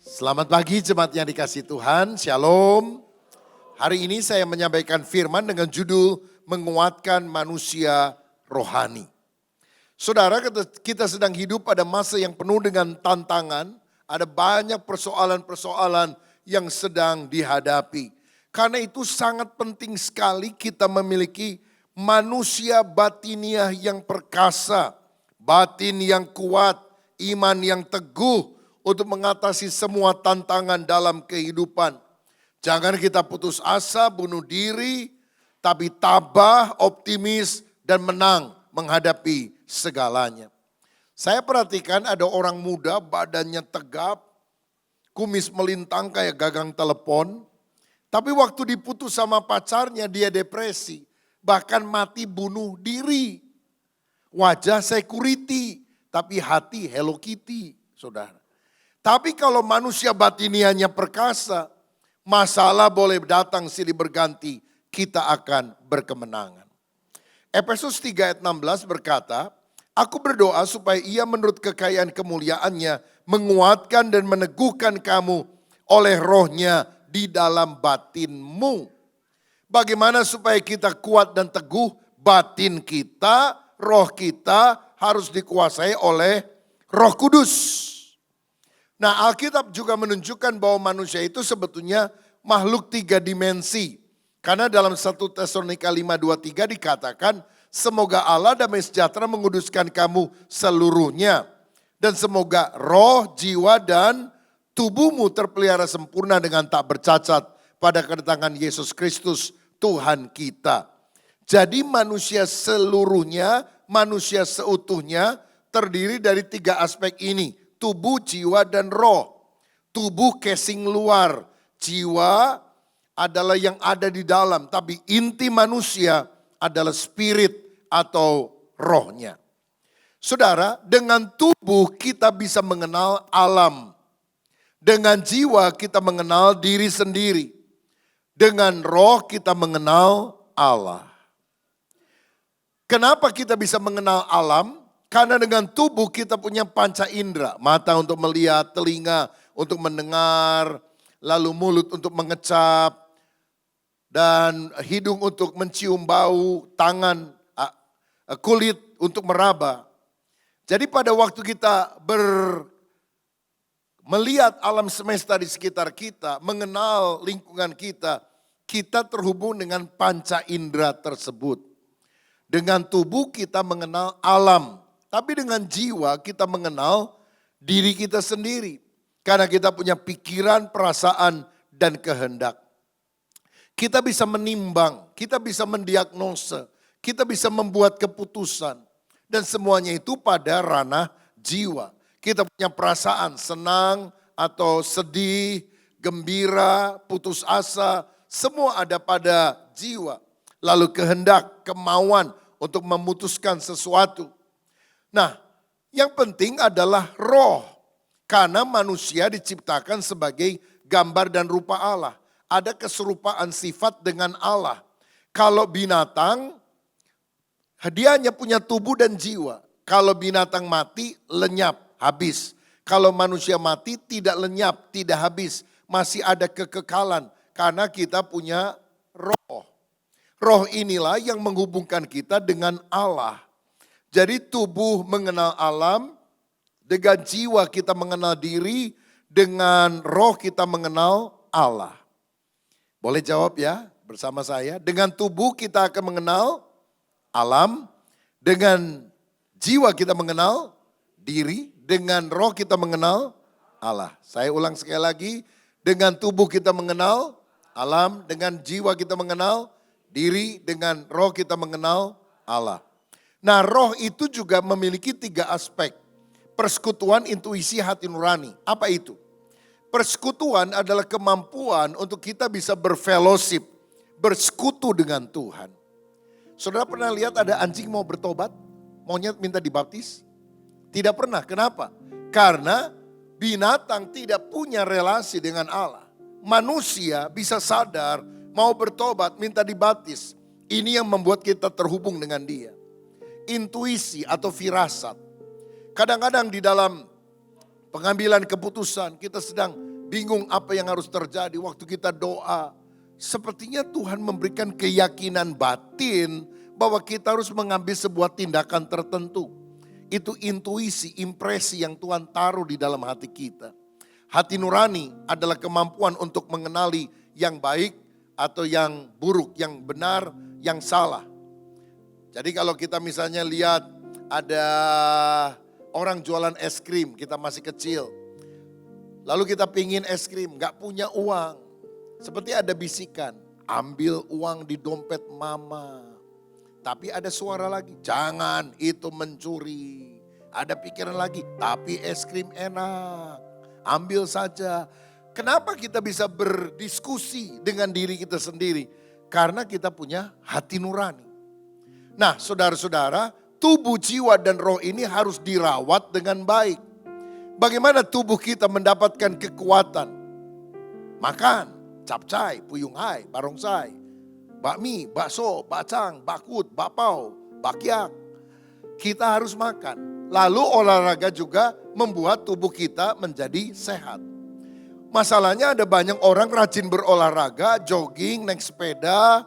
Selamat pagi jemaat yang dikasihi Tuhan, Shalom. Hari ini saya menyampaikan firman dengan judul menguatkan manusia rohani. Saudara, kita sedang hidup pada masa yang penuh dengan tantangan, ada banyak persoalan-persoalan yang sedang dihadapi. Karena itu sangat penting sekali kita memiliki manusia batiniah yang perkasa, batin yang kuat, iman yang teguh, untuk mengatasi semua tantangan dalam kehidupan. Jangan kita putus asa, bunuh diri, tapi tabah, optimis, dan menang menghadapi segalanya. Saya perhatikan ada orang muda badannya tegap, kumis melintang kayak gagang telepon. Tapi waktu diputus sama pacarnya dia depresi, bahkan mati bunuh diri. Wajah security, tapi hati Hello Kitty, saudara. Tapi kalau manusia batiniahnya perkasa, masalah boleh datang silih berganti, kita akan berkemenangan. Efesus 3 ayat 16 berkata, aku berdoa supaya ia menurut kekayaan kemuliaannya menguatkan dan meneguhkan kamu oleh rohnya di dalam batinmu. Bagaimana supaya kita kuat dan teguh? Batin kita, roh kita harus dikuasai oleh Roh Kudus. Nah, Alkitab juga menunjukkan bahwa manusia itu sebetulnya makhluk 3 dimensi. Karena dalam 1 Tesalonika 5:23 dikatakan, semoga Allah damai sejahtera menguduskan kamu seluruhnya. Dan semoga roh, jiwa, dan tubuhmu terpelihara sempurna dengan tak bercacat pada kedatangan Yesus Kristus Tuhan kita. Jadi manusia seluruhnya, manusia seutuhnya terdiri dari 3 aspek ini. Tubuh, jiwa, dan roh. Tubuh casing luar, jiwa adalah yang ada di dalam. Tapi inti manusia adalah spirit atau rohnya. Saudara, dengan tubuh kita bisa mengenal alam. Dengan jiwa kita mengenal diri sendiri. Dengan roh kita mengenal Allah. Kenapa kita bisa mengenal alam? Karena dengan tubuh kita punya panca indera. Mata untuk melihat, telinga untuk mendengar, lalu mulut untuk mengecap, dan hidung untuk mencium bau, tangan, kulit untuk meraba. Jadi pada waktu kita melihat alam semesta di sekitar kita, mengenal lingkungan kita, kita terhubung dengan panca indera tersebut. Dengan tubuh kita mengenal alam. Tapi dengan jiwa kita mengenal diri kita sendiri. Karena kita punya pikiran, perasaan, dan kehendak. Kita bisa menimbang, kita bisa mendiagnosa, kita bisa membuat keputusan. Dan semuanya itu pada ranah jiwa. Kita punya perasaan senang atau sedih, gembira, putus asa. Semua ada pada jiwa. Lalu kehendak, kemauan untuk memutuskan sesuatu. Nah, yang penting adalah roh. Karena manusia diciptakan sebagai gambar dan rupa Allah. Ada keserupaan sifat dengan Allah. Kalau binatang, dia hanya punya tubuh dan jiwa. Kalau binatang mati, lenyap, habis. Kalau manusia mati, tidak lenyap, tidak habis. Masih ada kekekalan karena kita punya roh. Roh inilah yang menghubungkan kita dengan Allah. Jadi tubuh mengenal alam, dengan jiwa kita mengenal diri, dengan roh kita mengenal Allah. Boleh jawab ya bersama saya? Dengan tubuh kita akan mengenal alam, dengan jiwa kita mengenal diri, dengan roh kita mengenal Allah. Saya ulang sekali lagi, dengan tubuh kita mengenal alam, dengan jiwa kita mengenal diri, dengan roh kita mengenal Allah. Nah, roh itu juga memiliki 3 aspek. Persekutuan, intuisi, hati nurani. Apa itu? Persekutuan adalah kemampuan untuk kita bisa berfellowship, bersekutu dengan Tuhan. Saudara pernah lihat ada anjing mau bertobat? Maunya minta dibaptis? Tidak pernah. Kenapa? Karena binatang tidak punya relasi dengan Allah. Manusia bisa sadar, mau bertobat, minta dibaptis. Ini yang membuat kita terhubung dengan Dia. Intuisi atau firasat. Kadang-kadang di dalam pengambilan keputusan kita sedang bingung apa yang harus terjadi waktu kita doa. Sepertinya Tuhan memberikan keyakinan batin bahwa kita harus mengambil sebuah tindakan tertentu. Itu intuisi, impresi yang Tuhan taruh di dalam hati kita. Hati nurani adalah kemampuan untuk mengenali yang baik atau yang buruk, yang benar, yang salah. Jadi kalau kita misalnya lihat ada orang jualan es krim, kita masih kecil. Lalu kita pingin es krim, gak punya uang. Seperti ada bisikan, ambil uang di dompet mama. Tapi ada suara lagi, jangan itu mencuri. Ada pikiran lagi, tapi es krim enak, ambil saja. Kenapa kita bisa berdiskusi dengan diri kita sendiri? Karena kita punya hati nurani. Nah saudara-saudara, tubuh, jiwa, dan roh ini harus dirawat dengan baik. Bagaimana tubuh kita mendapatkan kekuatan? Makan, capcay, puyung hai, barongsai, bakmi, bakso, bacang, bakut, bakpao, bakyak. Kita harus makan. Lalu olahraga juga membuat tubuh kita menjadi sehat. Masalahnya ada banyak orang rajin berolahraga, jogging, naik sepeda,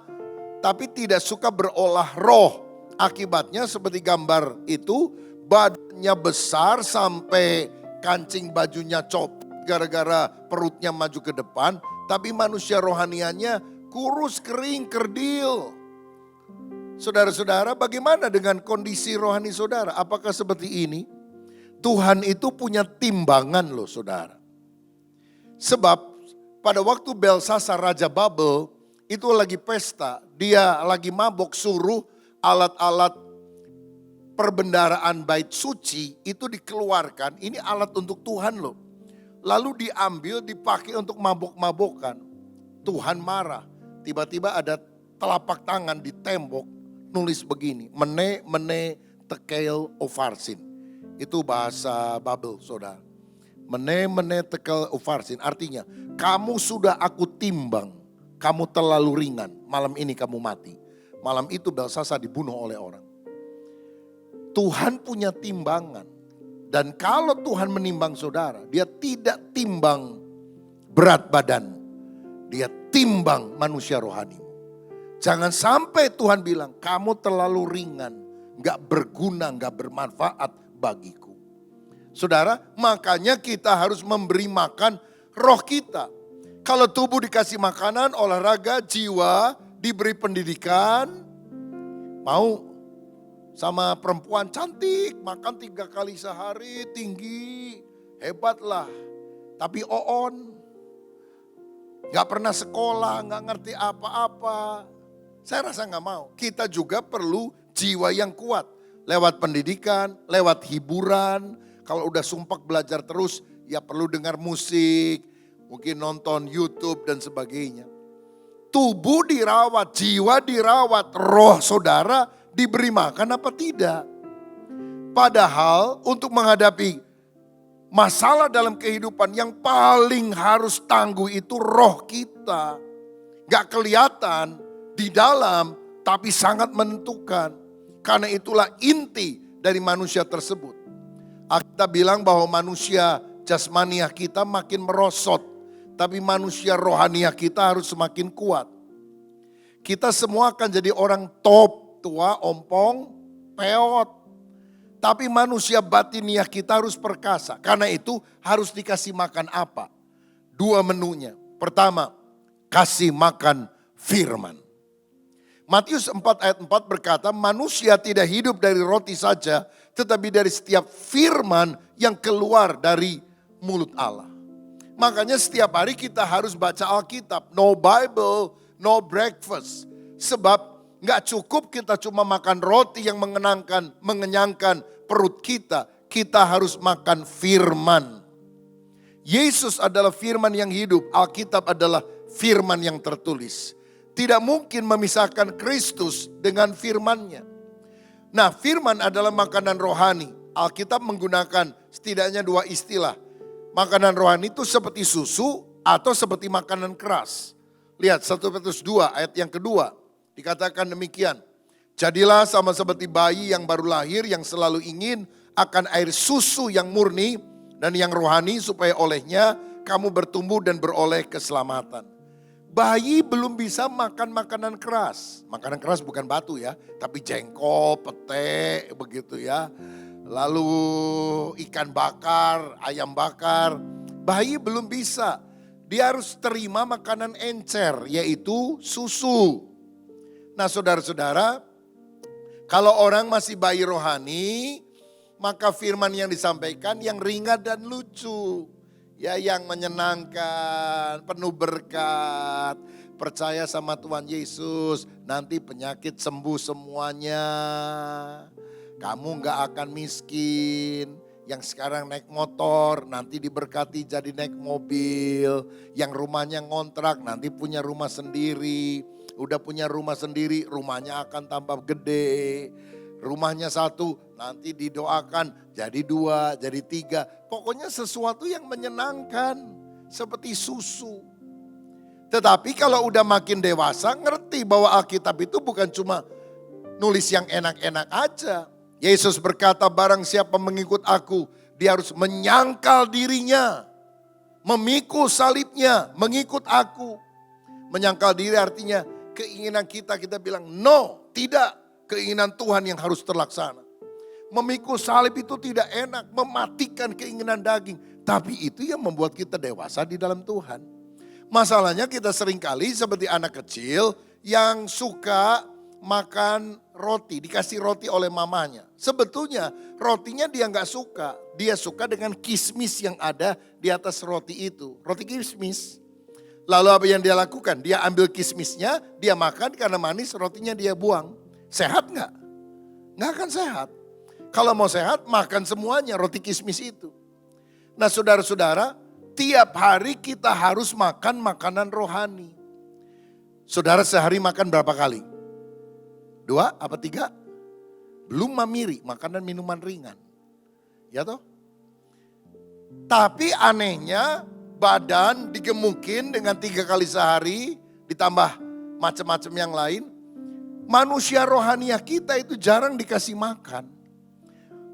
tapi tidak suka berolah roh. Akibatnya seperti gambar itu, badannya besar sampai kancing bajunya copot gara-gara perutnya maju ke depan. Tapi manusia rohanianya kurus, kering, kerdil. Saudara-saudara, bagaimana dengan kondisi rohani saudara? Apakah seperti ini? Tuhan itu punya timbangan loh saudara. Sebab pada waktu Belsasar Raja Babel itu lagi pesta. Dia lagi mabok, suruh alat-alat perbendaraan bait suci itu dikeluarkan. Ini alat untuk Tuhan loh. Lalu diambil, dipakai untuk mabok-mabokan. Tuhan marah. Tiba-tiba ada telapak tangan di tembok nulis begini. Mene tekel ofarsin. Itu bahasa Babel saudara. Mene tekel ofarsin. Artinya kamu sudah aku timbang. Kamu terlalu ringan. Malam ini kamu mati. Malam itu Belsasar dibunuh oleh orang. Tuhan punya timbangan. Dan kalau Tuhan menimbang saudara, dia tidak timbang berat badan. Dia timbang manusia rohani. Jangan sampai Tuhan bilang, kamu terlalu ringan, gak berguna, gak bermanfaat bagiku. Saudara, makanya kita harus memberi makan roh kita. Kalau tubuh dikasih makanan, olahraga, jiwa, diberi pendidikan, mau sama perempuan cantik, makan 3 kali sehari, tinggi, hebatlah. Tapi oon, gak pernah sekolah, gak ngerti apa-apa. Saya rasa gak mau. Kita juga perlu jiwa yang kuat. Lewat pendidikan, lewat hiburan. Kalau udah sumpah belajar terus, ya perlu dengar musik, mungkin nonton YouTube dan sebagainya. Tubuh dirawat, jiwa dirawat, roh saudara diberi makan apa tidak. Padahal untuk menghadapi masalah dalam kehidupan yang paling harus tangguh itu roh kita. Gak kelihatan di dalam tapi sangat menentukan. Karena itulah inti dari manusia tersebut. Kita bilang bahwa manusia jasmaniah kita makin merosot. Tapi manusia rohaniah kita harus semakin kuat. Kita semua akan jadi orang top. Tua, ompong, peot. Tapi manusia batiniah kita harus perkasa. Karena itu harus dikasih makan apa? 2 menunya. Pertama, kasih makan firman. Matius 4 ayat 4 berkata, manusia tidak hidup dari roti saja, tetapi dari setiap firman yang keluar dari mulut Allah. Makanya setiap hari kita harus baca Alkitab. No Bible, no breakfast. Sebab gak cukup kita cuma makan roti yang mengenyangkan perut kita. Kita harus makan firman. Yesus adalah firman yang hidup. Alkitab adalah firman yang tertulis. Tidak mungkin memisahkan Kristus dengan firman-Nya. Nah, firman adalah makanan rohani. Alkitab menggunakan setidaknya 2 istilah. Makanan rohani itu seperti susu atau seperti makanan keras. Lihat 1 Petrus 2 ayat yang kedua. Dikatakan demikian, jadilah sama seperti bayi yang baru lahir yang selalu ingin akan air susu yang murni Dan yang rohani supaya olehnya kamu bertumbuh dan beroleh keselamatan. Bayi belum bisa makan makanan keras. Makanan keras bukan batu ya, tapi jengkol, pete, begitu ya. Lalu ikan bakar, ayam bakar. Bayi belum bisa. Dia harus terima makanan encer, yaitu susu. Nah saudara-saudara, kalau orang masih bayi rohani, maka firman yang disampaikan yang ringan dan lucu. Ya, yang menyenangkan, penuh berkat. Percaya sama Tuhan Yesus, nanti penyakit sembuh semuanya. Kamu gak akan miskin. Yang sekarang naik motor, nanti diberkati jadi naik mobil. Yang rumahnya ngontrak, nanti punya rumah sendiri. Udah punya rumah sendiri, rumahnya akan tambah gede. Rumahnya satu, nanti didoakan jadi 2, jadi 3. Pokoknya sesuatu yang menyenangkan seperti susu. Tetapi kalau udah makin dewasa ngerti bahwa Alkitab itu bukan cuma nulis yang enak-enak aja. Yesus berkata barang siapa mengikut aku, dia harus menyangkal dirinya. Memikul salibnya, mengikut aku. Menyangkal diri artinya keinginan kita bilang no, tidak. Keinginan Tuhan yang harus terlaksana. Memikul salib itu tidak enak, mematikan keinginan daging. Tapi itu yang membuat kita dewasa di dalam Tuhan. Masalahnya kita seringkali seperti anak kecil yang suka makan roti, dikasih roti oleh mamanya. Sebetulnya rotinya dia nggak suka, dia suka dengan kismis yang ada di atas roti itu. Roti kismis. Lalu apa yang dia lakukan? Dia ambil kismisnya, dia makan karena manis, rotinya dia buang. Sehat nggak? Nggak akan sehat. Kalau mau sehat, makan semuanya roti kismis itu. Nah saudara-saudara, tiap hari kita harus makan makanan rohani. Saudara sehari makan berapa kali? 2 apa 3? Belum mamiri, makanan minuman ringan. Ya toh? Tapi anehnya badan digemukin dengan 3 kali sehari, ditambah macam-macam yang lain. Manusia rohaniah kita itu jarang dikasih makan.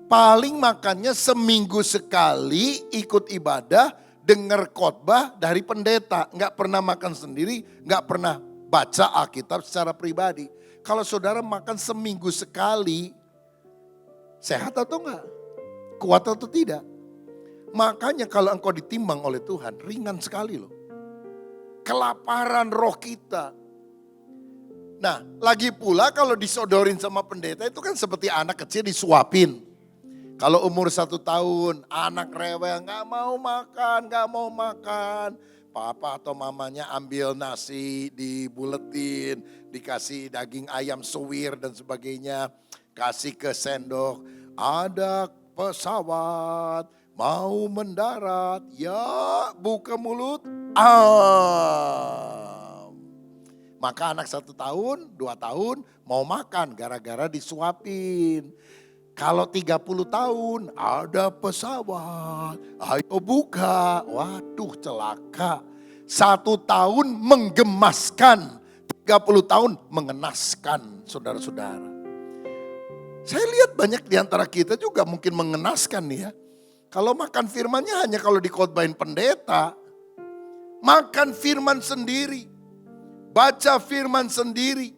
Paling makannya seminggu sekali ikut ibadah, dengar khotbah dari pendeta. Nggak pernah makan sendiri, nggak pernah baca Alkitab secara pribadi. Kalau saudara makan seminggu sekali, sehat atau enggak? Kuat atau tidak? Makanya kalau engkau ditimbang oleh Tuhan, ringan sekali loh. Kelaparan roh kita. Nah, lagi pula kalau disodorin sama pendeta itu kan seperti anak kecil disuapin. Kalau umur 1 tahun, anak rewel gak mau makan. Papa atau mamanya ambil nasi, dibuletin, dikasih daging ayam suwir dan sebagainya. Kasih ke sendok, ada pesawat mau mendarat, ya buka mulut, Maka anak 1 tahun, 2 tahun mau makan gara-gara disuapin. Kalau 30 tahun ada pesawat, ayo buka. Waduh celaka. 1 tahun menggemaskan, 30 tahun mengenaskan saudara-saudara. Saya lihat banyak di antara kita juga mungkin mengenaskan nih ya. Kalau makan firmannya hanya kalau dikhotbahin pendeta. Makan firman sendiri. Baca firman sendiri.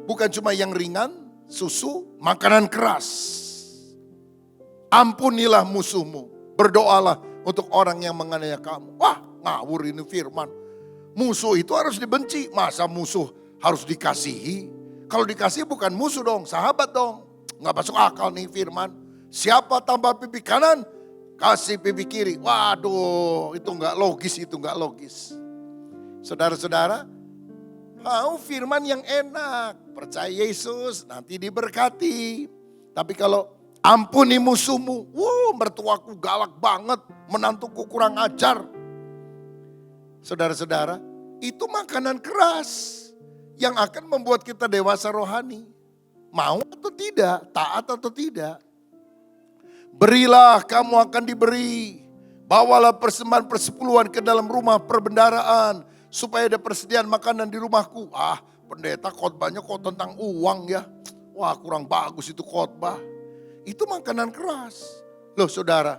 Bukan cuma yang ringan, susu, makanan keras. Ampunilah musuhmu. Berdoalah untuk orang yang menganiaya kamu. Wah, ngawur ini firman. Musuh itu harus dibenci. Masa musuh harus dikasihi? Kalau dikasih bukan musuh dong, sahabat dong. Nggak masuk akal nih firman. Siapa tambah pipi kanan, kasih pipi kiri. Waduh, itu nggak logis. Saudara-saudara, mau firman yang enak, percaya Yesus, nanti diberkati. Tapi kalau ampuni musuhmu, mertuaku galak banget, menantuku kurang ajar. Saudara-saudara, itu makanan keras yang akan membuat kita dewasa rohani. Mau atau tidak, taat atau tidak. Berilah kamu akan diberi. Bawalah persembahan persepuluhan ke dalam rumah perbendaharaan. Supaya ada persediaan makanan di rumahku. Pendeta khotbahnya kok tentang uang ya. Wah kurang bagus itu khotbah. Itu makanan keras. Loh saudara,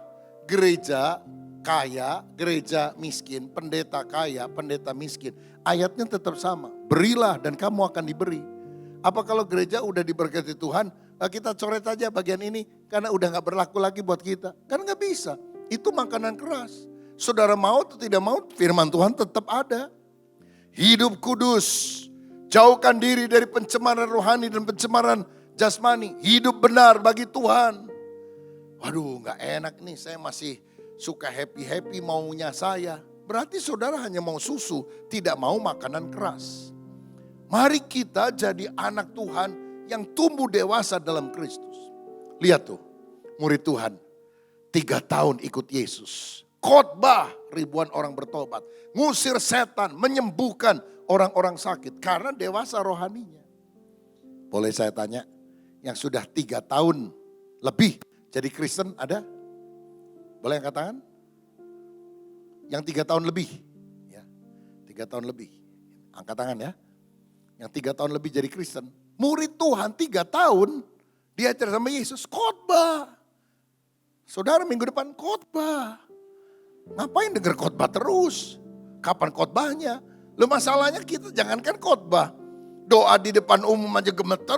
gereja kaya, gereja miskin, pendeta kaya, pendeta miskin. Ayatnya tetap sama, berilah dan kamu akan diberi. Apa kalau gereja udah diberkati Tuhan, kita coret aja bagian ini karena udah gak berlaku lagi buat kita. Kan gak bisa, itu makanan keras. Saudara mau atau tidak mau, firman Tuhan tetap ada. Hidup kudus, jauhkan diri dari pencemaran rohani dan pencemaran jasmani. Hidup benar bagi Tuhan. Waduh gak enak nih, saya masih suka happy-happy maunya saya. Berarti saudara hanya mau susu, tidak mau makanan keras. Mari kita jadi anak Tuhan yang tumbuh dewasa dalam Kristus. Lihat tuh, murid Tuhan 3 tahun ikut Yesus. Khotbah, ribuan orang bertobat. Ngusir setan, menyembuhkan orang-orang sakit. Karena dewasa rohaninya. Boleh saya tanya, yang sudah 3 tahun lebih jadi Kristen ada? Boleh angkat tangan? Yang 3 tahun lebih. Ya, 3 tahun lebih. Angkat tangan ya. Yang 3 tahun lebih jadi Kristen. Murid Tuhan 3 tahun diajar sama Yesus khotbah. Saudara minggu depan khotbah. Ngapain denger khotbah terus? Kapan khotbahnya? Lo masalahnya kita jangankan khotbah. Doa di depan umum aja gemeter.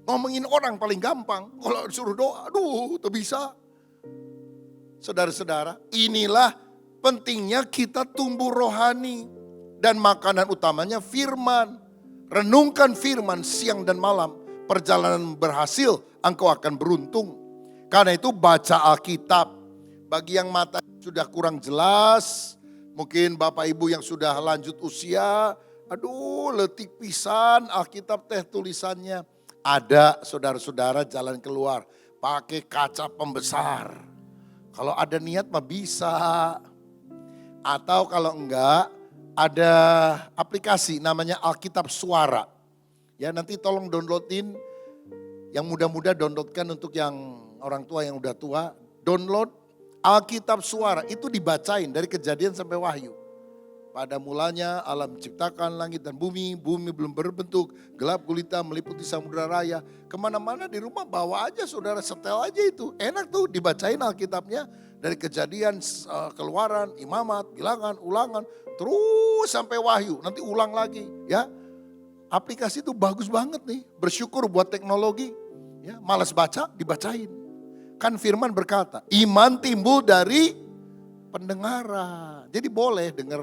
Ngomongin orang paling gampang. Kalau suruh doa, aduh tak bisa. Saudara-saudara, inilah pentingnya kita tumbuh rohani. Dan makanan utamanya firman. Renungkan firman siang dan malam. Perjalanan berhasil, engkau akan beruntung. Karena itu baca Alkitab. Bagi yang mata sudah kurang jelas, mungkin Bapak Ibu yang sudah lanjut usia, aduh letik pisan Alkitab teh tulisannya. Ada saudara-saudara jalan keluar, pakai kaca pembesar. Kalau ada niat mah bisa. Atau kalau enggak, ada aplikasi namanya Alkitab Suara. Ya nanti tolong downloadin, yang muda-muda downloadkan untuk yang orang tua yang udah tua, download Alkitab Suara, itu dibacain dari Kejadian sampai Wahyu. Pada mulanya Allah menciptakan langit dan bumi, bumi belum berbentuk, gelap gulita meliputi samudera raya. Kemana-mana di rumah bawa aja saudara, setel aja itu. Enak tuh dibacain Alkitabnya dari Kejadian, Keluaran, Imamat, Bilangan, Ulangan, terus sampai Wahyu. Nanti ulang lagi ya. Aplikasi itu bagus banget nih, bersyukur buat teknologi. Ya, malas baca, dibacain. Kan firman berkata, iman timbul dari pendengaran. Jadi boleh dengar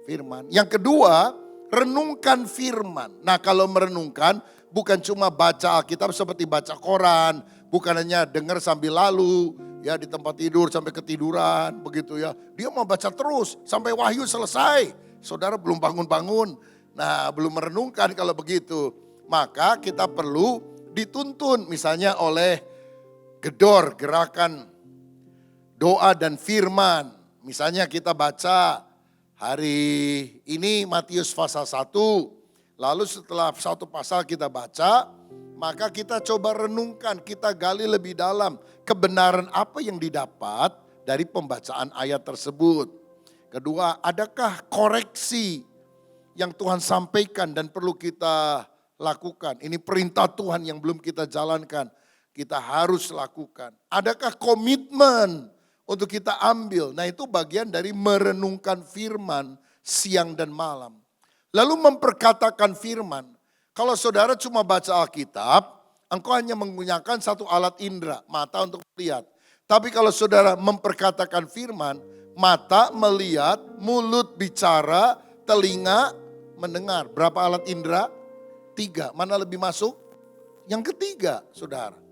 firman. Yang kedua, renungkan firman. Nah kalau merenungkan, bukan cuma baca Alkitab seperti baca koran. Bukan hanya dengar sambil lalu, ya di tempat tidur sampai ketiduran, begitu ya. Dia mau baca terus sampai Wahyu selesai. Saudara belum bangun-bangun. Nah belum merenungkan kalau begitu. Maka kita perlu dituntun misalnya oleh Gedor, gerakan doa dan firman. Misalnya kita baca hari ini Matius pasal 1. Lalu setelah satu pasal kita baca, maka kita coba renungkan, kita gali lebih dalam kebenaran apa yang didapat dari pembacaan ayat tersebut. Kedua, adakah koreksi yang Tuhan sampaikan dan perlu kita lakukan? Ini perintah Tuhan yang belum kita jalankan. Kita harus lakukan. Adakah komitmen untuk kita ambil? Nah itu bagian dari merenungkan firman siang dan malam. Lalu memperkatakan firman. Kalau saudara cuma baca Alkitab, engkau hanya menggunakan satu alat indera, mata untuk melihat. Tapi kalau saudara memperkatakan firman, mata melihat, mulut bicara, telinga mendengar. Berapa alat indera? 3. Mana lebih masuk? Yang ketiga, saudara.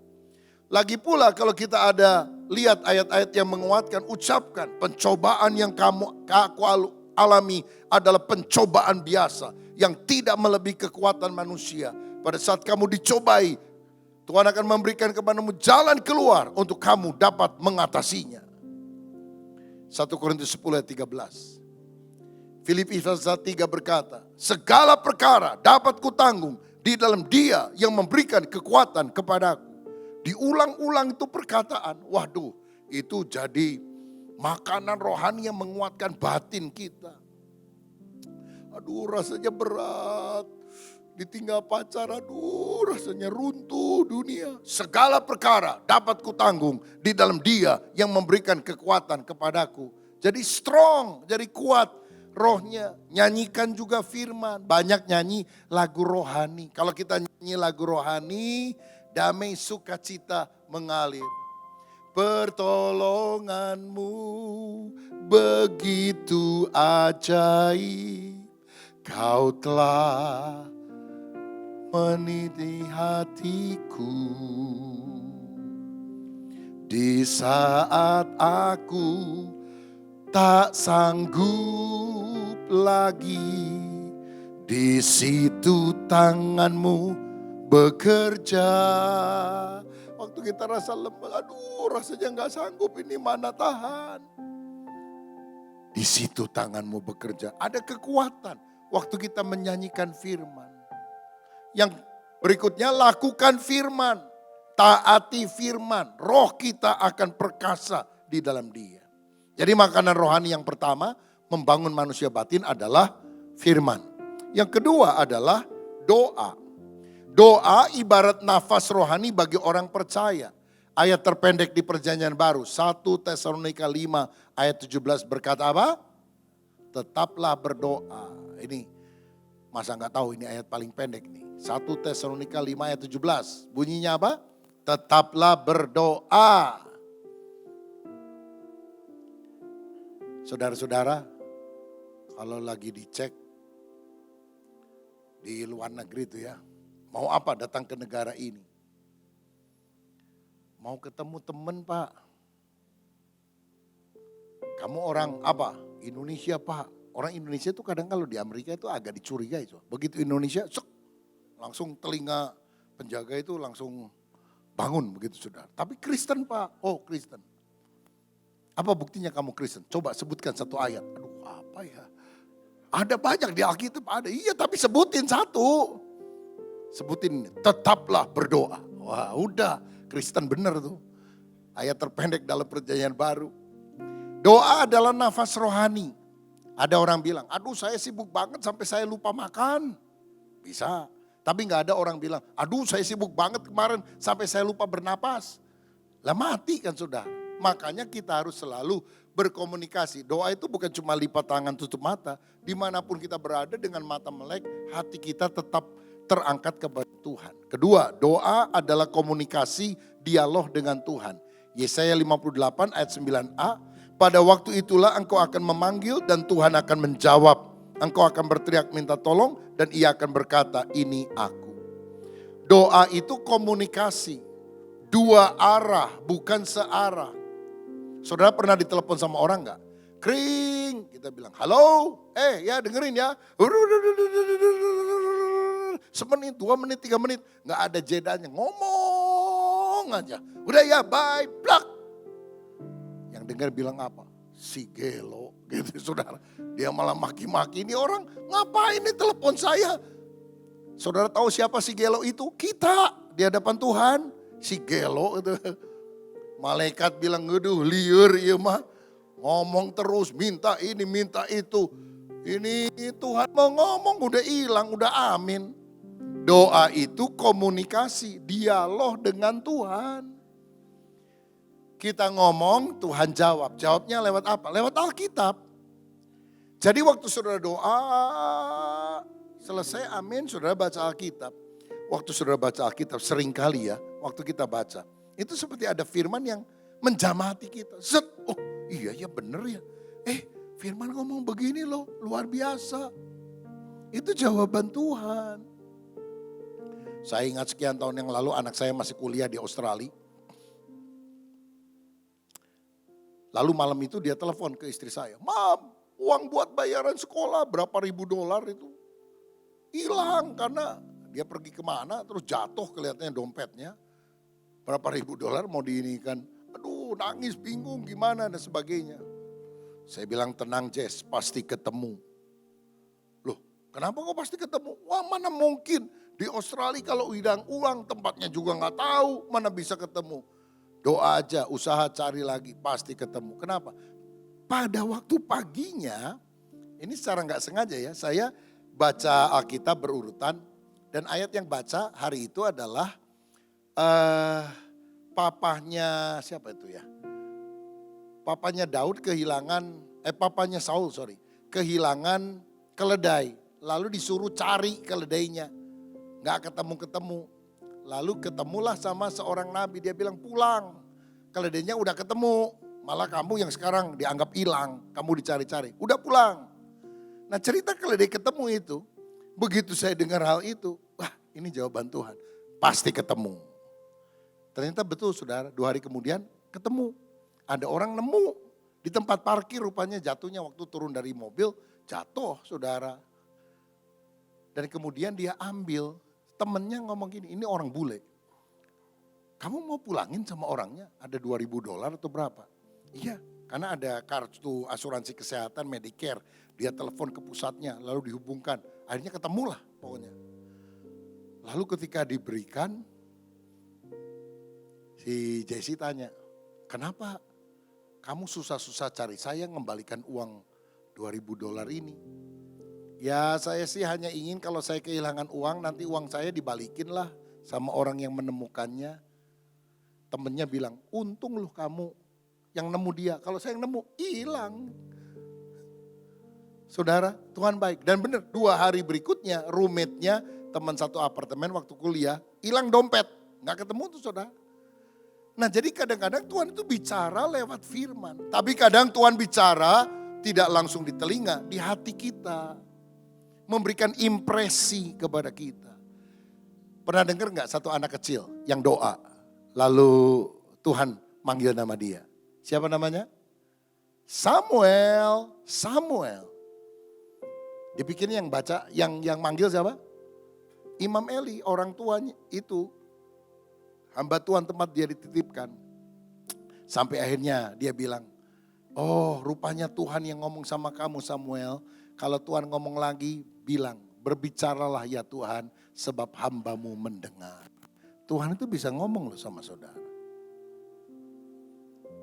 Lagi pula kalau kita ada lihat ayat-ayat yang menguatkan, ucapkan pencobaan yang aku alami adalah pencobaan biasa yang tidak melebihi kekuatan manusia. Pada saat kamu dicobai, Tuhan akan memberikan kepadamu jalan keluar untuk kamu dapat mengatasinya. 1 Korintus 10 ayat 13. Filipi pasal 3 berkata, segala perkara dapat kutanggung di dalam Dia yang memberikan kekuatan kepadaku. Diulang-ulang itu perkataan, waduh itu jadi makanan rohani yang menguatkan batin kita. Aduh rasanya berat, ditinggal pacar, aduh rasanya runtuh dunia, segala perkara dapat kutanggung di dalam Dia yang memberikan kekuatan kepadaku. Jadi strong, jadi kuat rohnya. Nyanyikan juga firman, banyak nyanyi lagu rohani. Kalau kita nyanyi lagu rohani, damai sukacita mengalir. Pertolonganmu begitu ajaib, Kau telah meniti hatiku. Di saat aku tak sanggup lagi, di situ tanganmu bekerja. Waktu kita rasa lemah, aduh rasanya gak sanggup, ini mana tahan. Di situ tanganmu bekerja, ada kekuatan waktu kita menyanyikan firman. Yang berikutnya, lakukan firman, taati firman, roh kita akan perkasa di dalam Dia. Jadi makanan rohani yang pertama, membangun manusia batin adalah firman. Yang kedua adalah doa. Doa ibarat nafas rohani bagi orang percaya. Ayat terpendek di Perjanjian Baru, 1 Tesalonika 5 ayat 17 berkata apa? Tetaplah berdoa. Ini masa nggak tahu ini ayat paling pendek nih. 1 Tesalonika 5 ayat 17. Bunyinya apa? Tetaplah berdoa. Saudara-saudara, kalau lagi dicek di luar negeri itu ya, mau apa datang ke negara ini? Mau ketemu teman Pak. Kamu orang apa? Indonesia Pak. Orang Indonesia itu kadang kalau di Amerika itu agak dicurigai. Begitu Indonesia, langsung telinga penjaga itu langsung bangun begitu saudara. Tapi Kristen Pak, oh Kristen. Apa buktinya kamu Kristen? Coba sebutkan satu ayat. Aduh apa ya? Ada banyak di Alkitab ada. Iya tapi sebutin satu. Sebutin tetaplah berdoa. Wah udah Kristen bener tuh. Ayat terpendek dalam Perjanjian Baru. Doa adalah nafas rohani. Ada orang bilang, aduh saya sibuk banget sampai saya lupa makan. Bisa. Tapi gak ada orang bilang, aduh saya sibuk banget kemarin sampai saya lupa bernapas. Lah mati kan sudah. Makanya kita harus selalu berkomunikasi. Doa itu bukan cuma lipat tangan tutup mata. Dimanapun kita berada dengan mata melek, hati kita tetap terangkat kepada Tuhan. Kedua, doa adalah komunikasi dialog dengan Tuhan. Yesaya 58 ayat 9a, pada waktu itulah engkau akan memanggil dan Tuhan akan menjawab. Engkau akan berteriak minta tolong dan Ia akan berkata, ini aku. Doa itu komunikasi, dua arah bukan searah. Saudara pernah ditelepon sama orang gak? Kring, kita bilang halo, ya dengerin ya. Semenit, 2 menit, 3 menit. Gak ada jedanya, ngomong aja. Udah ya bye, plak. Yang dengar bilang apa? Si gelo gitu saudara. Dia malah maki-maki, ini orang ngapain nih telepon saya. Saudara tahu siapa si gelo itu? Kita di hadapan Tuhan. Si gelo itu. Malaikat bilang, aduh liur ya mah. Ngomong terus, minta ini, minta itu. Ini Tuhan mau ngomong, udah hilang, udah amin. Doa itu komunikasi, dialog dengan Tuhan. Kita ngomong, Tuhan jawab. Jawabnya lewat apa? Lewat Alkitab. Jadi waktu saudara doa, selesai amin, saudara baca Alkitab. Waktu saudara baca Alkitab, seringkali ya, waktu kita baca. Itu seperti ada firman yang menjamah hati kita. Zet, oh iya ya bener ya. Firman ngomong begini loh, luar biasa. Itu jawaban Tuhan. Saya ingat sekian tahun yang lalu anak saya masih kuliah di Australia. Lalu malam itu dia telepon ke istri saya. Mam, uang buat bayaran sekolah berapa ribu dolar itu hilang karena dia pergi kemana terus jatuh kelihatannya dompetnya. Berapa ribu dolar mau diinikan. Aduh nangis bingung gimana dan sebagainya. Saya bilang tenang Jess pasti ketemu. Loh kenapa kok pasti ketemu? Wah mana mungkin di Australia kalau hilang uang tempatnya juga gak tahu mana bisa ketemu. Doa aja usaha cari lagi pasti ketemu. Kenapa? Pada waktu paginya ini secara gak sengaja ya saya baca Alkitab berurutan. Dan ayat yang baca hari itu adalah papahnya siapa itu ya? Papanya Daud papanya Saul kehilangan keledai. Lalu disuruh cari keledainya. Gak ketemu-ketemu. Lalu ketemulah sama seorang nabi, dia bilang pulang. Keledainya udah ketemu, malah kamu yang sekarang dianggap hilang, kamu dicari-cari. Udah pulang. Nah cerita keledai ketemu itu, begitu saya dengar hal itu, wah ini jawaban Tuhan. Pasti ketemu. Ternyata betul saudara, 2 hari kemudian ketemu. Ada orang nemu di tempat parkir rupanya jatuhnya waktu turun dari mobil, jatuh saudara. Dan kemudian dia ambil, temennya ngomong gini, ini orang bule. Kamu mau pulangin sama orangnya, ada $2.000 atau berapa? Iya, karena ada kartu asuransi kesehatan Medicare. Dia telepon ke pusatnya, lalu dihubungkan. Akhirnya ketemulah pokoknya. Lalu ketika diberikan, si Jesse tanya, kenapa kamu susah-susah cari saya ngembalikan uang $2.000 ini? Ya saya sih hanya ingin kalau saya kehilangan uang, nanti uang saya dibalikin lah sama orang yang menemukannya. Temennya bilang, untung loh kamu yang nemu dia. Kalau saya yang nemu, hilang. Saudara, Tuhan baik. Dan benar, 2 hari berikutnya roommate-nya teman satu apartemen waktu kuliah, hilang dompet. Gak ketemu tuh saudara. Nah jadi kadang-kadang Tuhan itu bicara lewat firman. Tapi kadang Tuhan bicara tidak langsung di telinga, di hati kita. Memberikan impresi kepada kita. Pernah dengar gak satu anak kecil yang doa? Lalu Tuhan manggil nama dia. Siapa namanya? Samuel. Dipikirnya yang baca, yang manggil siapa? Imam Eli, orang tuanya itu. Hamba Tuhan tempat dia dititipkan. Sampai akhirnya dia bilang, oh rupanya Tuhan yang ngomong sama kamu Samuel. Kalau Tuhan ngomong lagi bilang, berbicaralah ya Tuhan sebab hambamu mendengar. Tuhan itu bisa ngomong loh sama saudara.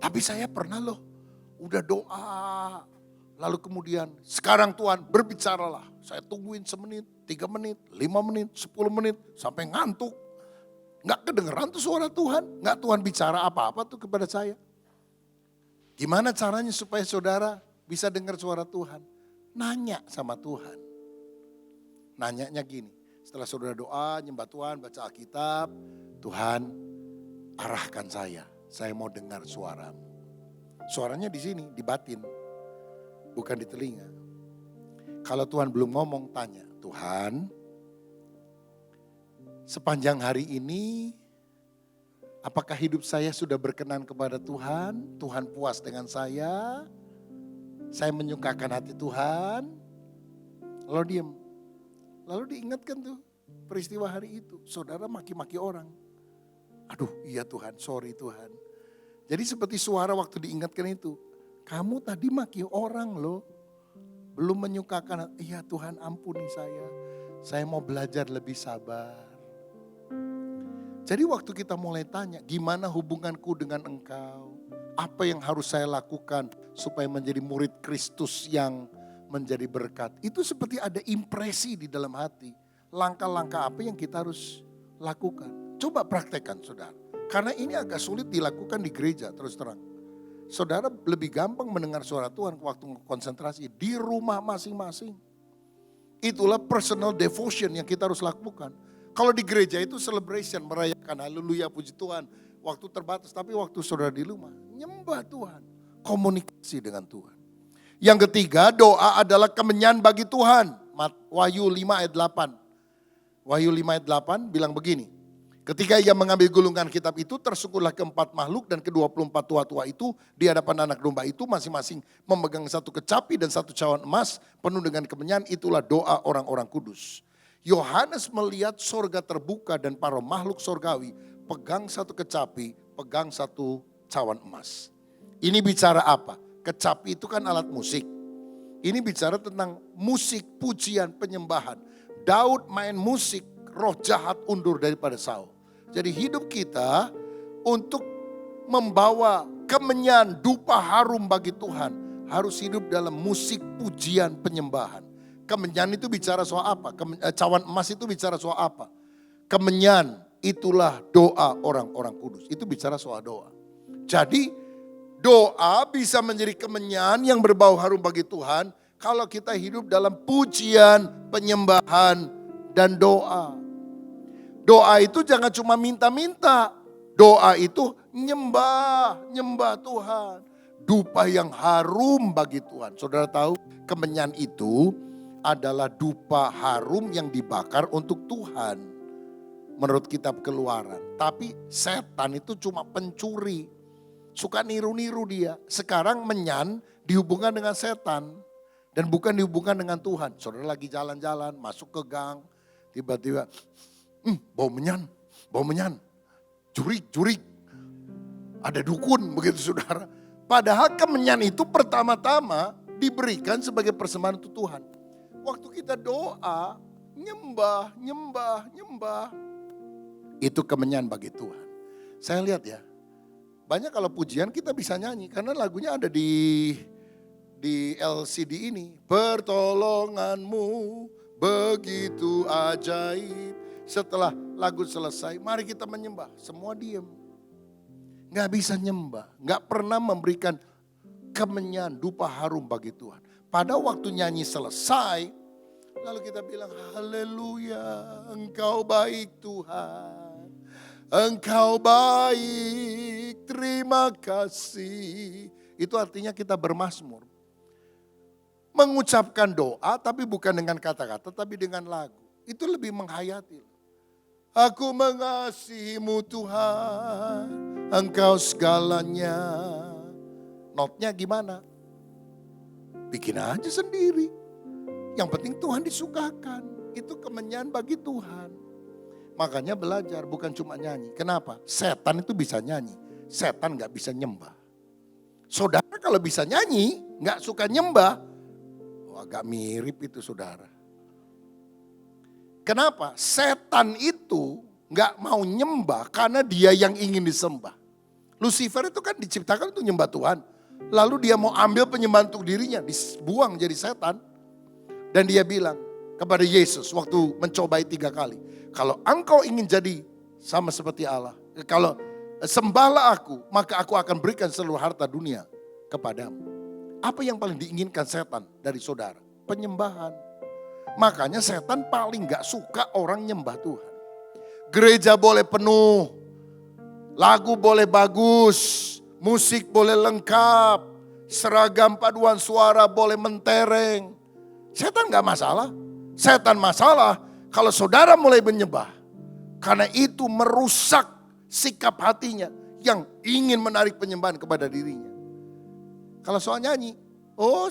Tapi saya pernah loh, udah doa. Lalu kemudian sekarang Tuhan berbicaralah. Saya tungguin 1 menit, 3 menit, 5 menit, 10 menit sampai ngantuk. Gak kedengeran tuh suara Tuhan. Gak Tuhan bicara apa-apa tuh kepada saya. Gimana caranya supaya saudara bisa dengar suara Tuhan? Nanya sama Tuhan. Nanyanya gini, setelah saudara doa, nyembah Tuhan, baca Alkitab, Tuhan arahkan saya mau dengar suaramu. Suaranya di sini, di batin, bukan di telinga. Kalau Tuhan belum ngomong, tanya, Tuhan, sepanjang hari ini, apakah hidup saya sudah berkenan kepada Tuhan? Tuhan puas dengan saya menyukakan hati Tuhan. Lalu diam. Lalu diingatkan tuh peristiwa hari itu. Saudara maki-maki orang. Aduh iya Tuhan, sorry Tuhan. Jadi seperti suara waktu diingatkan itu. Kamu tadi maki orang loh. Belum menyukakan, iya Tuhan ampuni saya. Saya mau belajar lebih sabar. Jadi waktu kita mulai tanya, gimana hubunganku dengan engkau? Apa yang harus saya lakukan supaya menjadi murid Kristus yang menjadi berkat? Itu seperti ada impresi di dalam hati. Langkah-langkah apa yang kita harus lakukan? Coba praktekkan saudara. Karena ini agak sulit dilakukan di gereja terus terang. Saudara lebih gampang mendengar suara Tuhan waktu konsentrasi di rumah masing-masing. Itulah personal devotion yang kita harus lakukan. Kalau di gereja itu celebration, merayakan haleluya puji Tuhan. Waktu terbatas, tapi waktu saudara di rumah, nyembah Tuhan. Komunikasi dengan Tuhan. Yang ketiga, doa adalah kemenyan bagi Tuhan. Wahyu 5 ayat 8. Wahyu 5 ayat 8 bilang begini. Ketika ia mengambil gulungan kitab itu, tersungkurlah keempat makhluk dan ke-24 tua-tua itu di hadapan anak domba itu masing-masing memegang satu kecapi dan satu cawan emas penuh dengan kemenyan. Itulah doa orang-orang kudus. Yohanes melihat sorga terbuka dan para makhluk sorgawi pegang satu kecapi, pegang satu cawan emas. Ini bicara apa? Kecapi itu kan alat musik. Ini bicara tentang musik, pujian, penyembahan. Daud main musik, roh jahat undur daripada Saul. Jadi hidup kita untuk membawa kemenyan, dupa harum bagi Tuhan. Harus hidup dalam musik, pujian, penyembahan. Kemenyan itu bicara soal apa? Cawan emas itu bicara soal apa? Kemenyan itulah doa orang-orang kudus. Itu bicara soal doa. Jadi doa bisa menjadi kemenyan yang berbau harum bagi Tuhan kalau kita hidup dalam pujian, penyembahan, dan doa. Doa itu jangan cuma minta-minta. Doa itu nyembah Tuhan. Dupa yang harum bagi Tuhan. Saudara tahu kemenyan itu adalah dupa harum yang dibakar untuk Tuhan. Menurut kitab Keluaran. Tapi setan itu cuma pencuri. Suka niru-niru dia. Sekarang menyan dihubungkan dengan setan. Dan bukan dihubungkan dengan Tuhan. Saudara lagi jalan-jalan, masuk ke gang. Tiba-tiba, bau menyan. Jurik. Ada dukun begitu saudara. Padahal kemenyan itu pertama-tama diberikan sebagai persembahan untuk Tuhan. Waktu kita doa, nyembah. Itu kemenyan bagi Tuhan. Saya lihat ya, banyak kalau pujian kita bisa nyanyi. Karena lagunya ada di LCD ini. Pertolonganmu begitu ajaib. Setelah lagu selesai, mari kita menyembah. Semua diem. Gak bisa nyembah. Gak pernah memberikan kemenyan, dupa harum bagi Tuhan. Pada waktu nyanyi selesai, lalu kita bilang, haleluya, engkau baik Tuhan. Engkau baik, terima kasih. Itu artinya kita bermazmur. Mengucapkan doa tapi bukan dengan kata-kata tapi dengan lagu. Itu lebih menghayati. Aku mengasihimu Tuhan, engkau segalanya. Notnya gimana? Bikin aja sendiri. Yang penting Tuhan disukakan. Itu kemenyan bagi Tuhan. Makanya belajar bukan cuma nyanyi. Kenapa? Setan itu bisa nyanyi. Setan gak bisa nyembah. Saudara kalau bisa nyanyi, gak suka nyembah. Agak mirip itu saudara. Kenapa? Setan itu gak mau nyembah karena dia yang ingin disembah. Lucifer itu kan diciptakan untuk nyembah Tuhan. Lalu dia mau ambil penyembahan untuk dirinya, dibuang jadi setan. Dan dia bilang kepada Yesus waktu mencobai 3 kali. Kalau engkau ingin jadi sama seperti Allah. Kalau sembahlah aku, maka aku akan berikan seluruh harta dunia kepadamu. Apa yang paling diinginkan setan dari saudara? Penyembahan. Makanya setan paling gak suka orang nyembah Tuhan. Gereja boleh penuh, lagu boleh bagus, musik boleh lengkap, seragam paduan suara boleh mentereng. Setan gak masalah. Setan masalah kalau saudara mulai menyembah. Karena itu merusak sikap hatinya yang ingin menarik penyembahan kepada dirinya. Kalau soal nyanyi,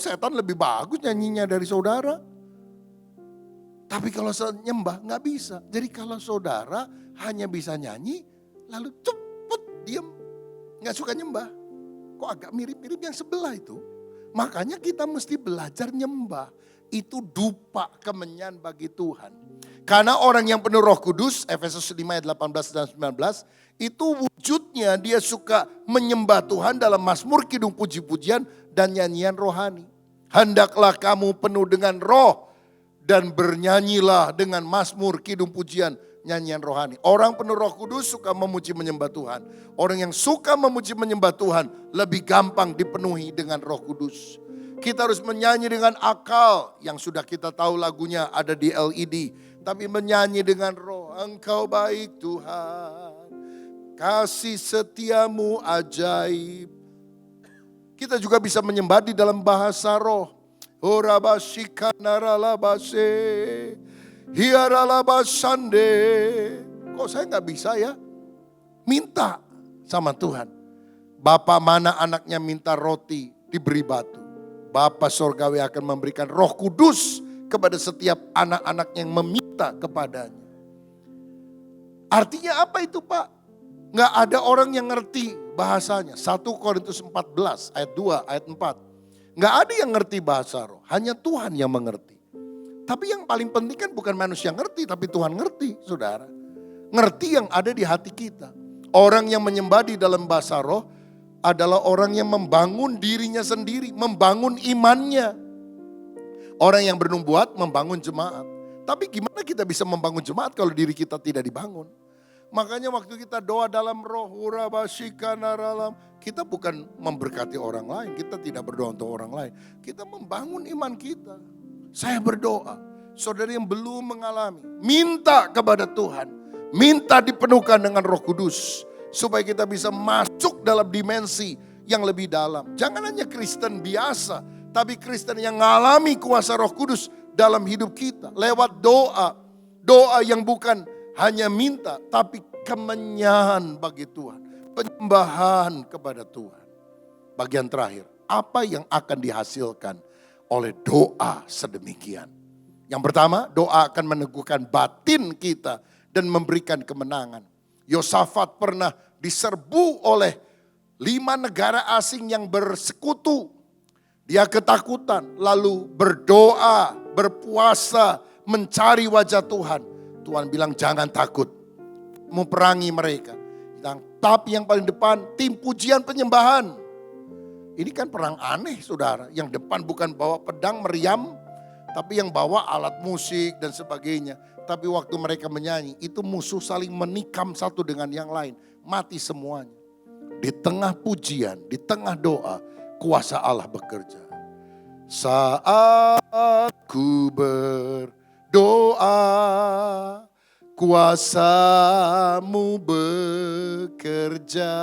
setan lebih bagus nyanyinya dari saudara. Tapi kalau soal nyembah gak bisa. Jadi kalau saudara hanya bisa nyanyi, lalu cepet diem. Gak suka nyembah. Kok agak mirip-mirip yang sebelah itu. Makanya kita mesti belajar nyembah. Itu dupa kemenyan bagi Tuhan. Karena orang yang penuh Roh Kudus, Efesus 5 ayat 18 dan 19, itu wujudnya dia suka menyembah Tuhan dalam mazmur, kidung, puji-pujian dan nyanyian rohani. Hendaklah kamu penuh dengan roh dan bernyanyilah dengan mazmur, kidung, pujian, nyanyian rohani. Orang penuh Roh Kudus suka memuji menyembah Tuhan. Orang yang suka memuji menyembah Tuhan lebih gampang dipenuhi dengan Roh Kudus. Kita harus menyanyi dengan akal yang sudah kita tahu lagunya ada di LED. Tapi menyanyi dengan roh. Engkau baik Tuhan. Kasih setiamu ajaib. Kita juga bisa menyembah di dalam bahasa roh. Orabashika naralabase. Hiaralabasande. Kok saya gak bisa ya? Minta sama Tuhan. Bapa mana anaknya minta roti diberi batu. Bapa Sorgawi akan memberikan Roh Kudus kepada setiap anak-anak yang meminta kepadanya. Artinya apa itu Pak? Nggak ada orang yang ngerti bahasanya. 1 Korintus 14 ayat 2 ayat 4. Nggak ada yang ngerti bahasa roh. Hanya Tuhan yang mengerti. Tapi yang paling penting kan bukan manusia ngerti, tapi Tuhan ngerti saudara. Ngerti yang ada di hati kita. Orang yang menyembah di dalam bahasa roh adalah orang yang membangun dirinya sendiri, membangun imannya. Orang yang bernubuat membangun jemaat. Tapi gimana kita bisa membangun jemaat kalau diri kita tidak dibangun? Makanya waktu kita doa dalam roh, kita bukan memberkati orang lain. Kita tidak berdoa untuk orang lain. Kita membangun iman kita. Saya berdoa, saudara yang belum mengalami, minta kepada Tuhan. Minta dipenuhkan dengan Roh Kudus. Supaya kita bisa masuk dalam dimensi yang lebih dalam. Jangan hanya Kristen biasa, tapi Kristen yang mengalami kuasa Roh Kudus dalam hidup kita. Lewat doa. Doa yang bukan hanya minta, tapi kemenyan bagi Tuhan. Penyembahan kepada Tuhan. Bagian terakhir, apa yang akan dihasilkan oleh doa sedemikian? Yang pertama, doa akan meneguhkan batin kita dan memberikan kemenangan. Yosafat pernah diserbu oleh 5 negara asing yang bersekutu. Dia ketakutan, lalu berdoa, berpuasa, mencari wajah Tuhan. Tuhan bilang jangan takut, memerangi mereka. Tapi yang paling depan tim pujian penyembahan. Ini kan perang aneh saudara. Yang depan bukan bawa pedang meriam, tapi yang bawa alat musik dan sebagainya. Tapi waktu mereka menyanyi, itu musuh saling menikam satu dengan yang lain. Mati semuanya. Di tengah pujian, di tengah doa, kuasa Allah bekerja. Saat ku berdoa, kuasa-Mu bekerja.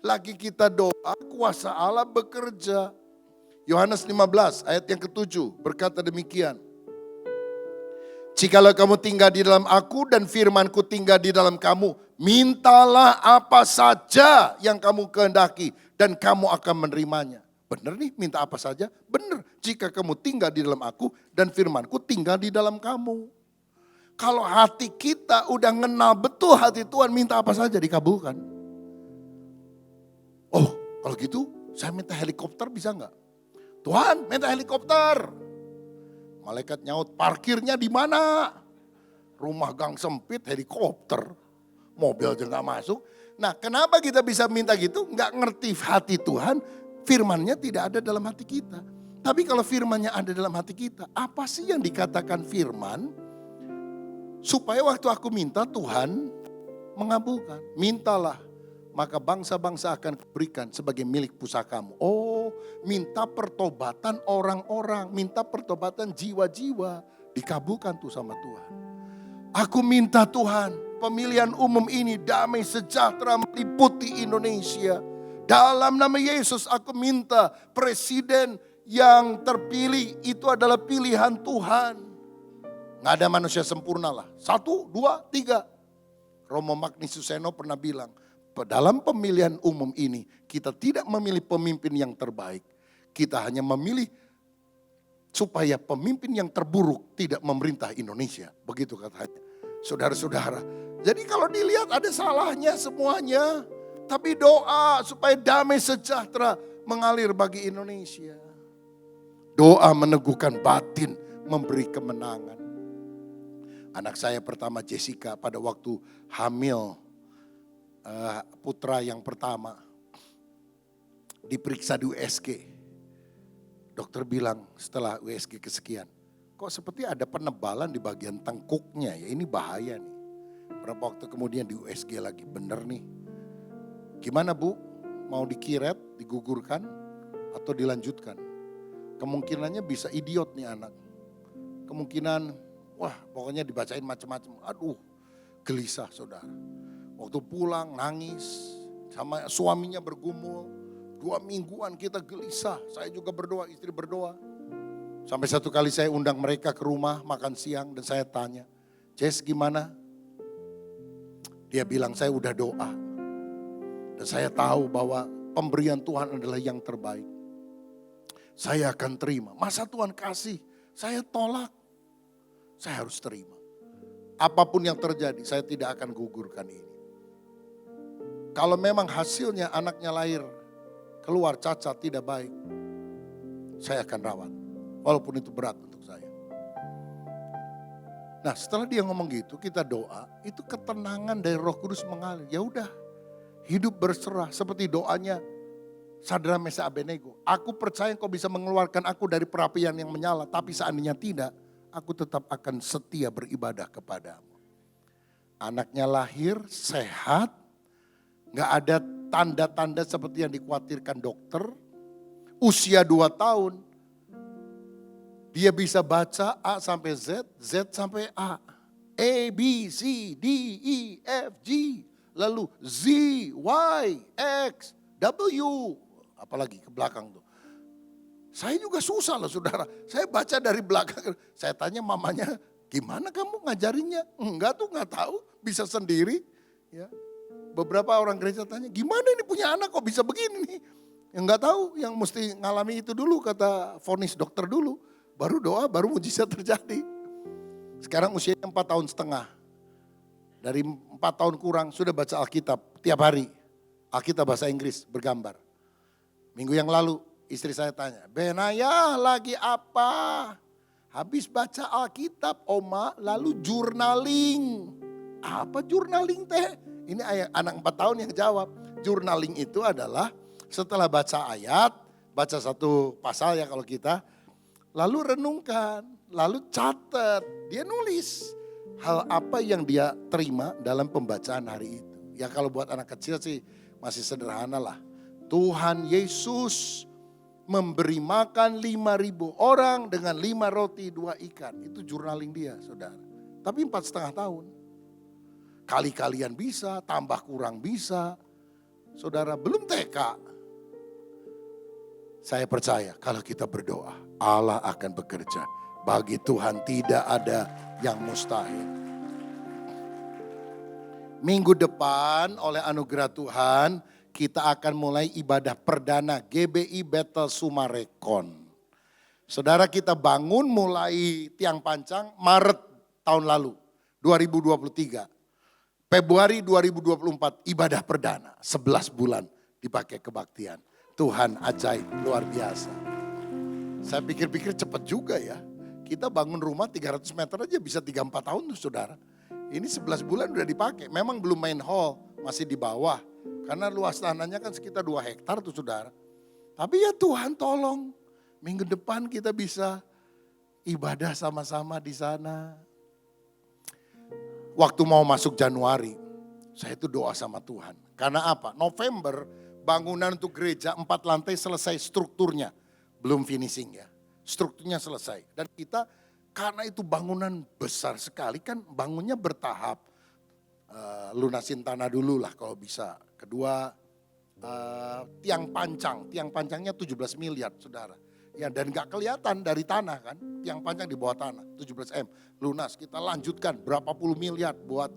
Lagi kita doa, kuasa Allah bekerja. Yohanes 15 ayat yang ke-7 berkata demikian. Jikalau kamu tinggal di dalam aku dan firman-Ku tinggal di dalam kamu, mintalah apa saja yang kamu kehendaki dan kamu akan menerimanya. Benar nih, minta apa saja? Benar, jika kamu tinggal di dalam aku dan firman-Ku tinggal di dalam kamu. Kalau hati kita udah kenal betul hati Tuhan, minta apa saja dikabulkan. Oh, kalau gitu saya minta helikopter bisa enggak? Tuhan, minta helikopter. Malaikat nyaut, parkirnya di mana? Rumah gang sempit, helikopter. Mobil aja gak masuk. Nah, kenapa kita bisa minta gitu? Gak ngerti hati Tuhan, firman-Nya tidak ada dalam hati kita. Tapi kalau firman-Nya ada dalam hati kita, apa sih yang dikatakan firman? Supaya waktu aku minta Tuhan mengabulkan. Mintalah, maka bangsa-bangsa akan kuberikan sebagai milik pusakamu. Oh, minta pertobatan orang-orang, minta pertobatan jiwa-jiwa, dikabulkan tuh sama Tuhan. Aku minta Tuhan, pemilihan umum ini damai sejahtera meliputi Indonesia. Dalam nama Yesus aku minta presiden yang terpilih itu adalah pilihan Tuhan. Nggak ada manusia sempurna lah. 1, 2, 3. Romo Magni Suseno pernah bilang, dalam pemilihan umum ini kita tidak memilih pemimpin yang terbaik. Kita hanya memilih supaya pemimpin yang terburuk tidak memerintah Indonesia. Begitu katanya. Saudara-saudara. Jadi kalau dilihat ada salahnya semuanya. Tapi doa supaya damai sejahtera mengalir bagi Indonesia. Doa meneguhkan batin, memberi kemenangan. Anak saya pertama Jessica pada waktu hamil putra yang pertama diperiksa di USG. Dokter bilang setelah USG kesekian, kok seperti ada penebalan di bagian tengkuknya ya, ini bahaya nih. Berapa waktu kemudian di USG lagi, bener nih. Gimana Bu, mau dikiret, digugurkan atau dilanjutkan? Kemungkinannya bisa idiot nih anak. Kemungkinan, wah pokoknya dibacain macam-macam. Aduh, gelisah saudara. Waktu pulang nangis, sama suaminya bergumul. 2 mingguan kita gelisah, saya juga berdoa, istri berdoa. Sampai satu kali saya undang mereka ke rumah makan siang dan saya tanya, Jess gimana? Dia bilang saya udah doa. Dan saya tahu bahwa pemberian Tuhan adalah yang terbaik. Saya akan terima. Masa Tuhan kasih, saya tolak. Saya harus terima. Apapun yang terjadi, saya tidak akan gugurkan ini. Kalau memang hasilnya anaknya lahir, keluar cacat tidak baik, saya akan rawat. Walaupun itu berat untuk saya. Nah setelah dia ngomong gitu, kita doa, itu ketenangan dari Roh Kudus mengalir. Ya udah, hidup berserah seperti doanya Sadrak Mesak Abednego. Aku percaya Engkau bisa mengeluarkan aku dari perapian yang menyala, tapi seandainya tidak, aku tetap akan setia beribadah kepadamu. Anaknya lahir sehat, gak ada tanda-tanda seperti yang dikhawatirkan dokter. Usia 2 tahun, dia bisa baca A sampai Z, Z sampai A. A, B, C, D, E, F, G. Lalu Z, Y, X, W. Apalagi ke belakang tuh. Saya juga susah loh saudara. Saya baca dari belakang. Saya tanya mamanya, gimana kamu ngajarinnya? Enggak tuh, enggak tahu. Bisa sendiri. Ya. Beberapa orang gereja tanya, gimana ini punya anak kok bisa begini nih? Yang enggak tahu, yang mesti ngalami itu dulu, kata vonis dokter dulu. Baru doa, baru mujizat terjadi. Sekarang usianya 4 tahun setengah. Dari 4 tahun kurang sudah baca Alkitab tiap hari. Alkitab bahasa Inggris bergambar. Minggu yang lalu istri saya tanya, Benaya lagi apa? Habis baca Alkitab Oma, lalu journaling. Apa journaling teh? Ini anak 4 tahun yang jawab. Journaling itu adalah setelah baca ayat, baca satu pasal ya kalau kita, lalu renungkan, lalu catat. Dia nulis hal apa yang dia terima dalam pembacaan hari itu. Ya kalau buat anak kecil sih masih sederhana lah. Tuhan Yesus memberi makan 5.000 orang dengan 5 roti 2 ikan. Itu journaling dia saudara. Tapi 4,5 tahun. Kali-kalian bisa, tambah kurang bisa. Saudara belum TK. Saya percaya kalau kita berdoa, Allah akan bekerja. Bagi Tuhan tidak ada yang mustahil. Minggu depan oleh anugerah Tuhan, kita akan mulai ibadah perdana GBI Bethel Sumarekon. Saudara kita bangun mulai tiang pancang Maret tahun lalu, 2023. Februari 2024 ibadah perdana, 11 bulan dipakai kebaktian. Tuhan ajaib, luar biasa. Saya pikir-pikir cepat juga ya. Kita bangun rumah 300 meter aja bisa 3-4 tahun tuh saudara. Ini 11 bulan udah dipakai, memang belum main hall, masih di bawah. Karena luas tanahnya kan sekitar 2 hektar tuh saudara. Tapi ya Tuhan tolong, minggu depan kita bisa ibadah sama-sama di sana. Waktu mau masuk Januari, saya itu doa sama Tuhan. Karena apa? November bangunan untuk gereja 4 lantai selesai strukturnya. Belum finishing ya, strukturnya selesai. Dan kita karena itu bangunan besar sekali kan bangunnya bertahap. Lunasin tanah dulu lah kalau bisa. Kedua tiang pancangnya 17 miliar saudara. Ya dan gak kelihatan dari tanah kan, tiang pancang di bawah tanah 17 M. Lunas kita lanjutkan berapa puluh miliar buat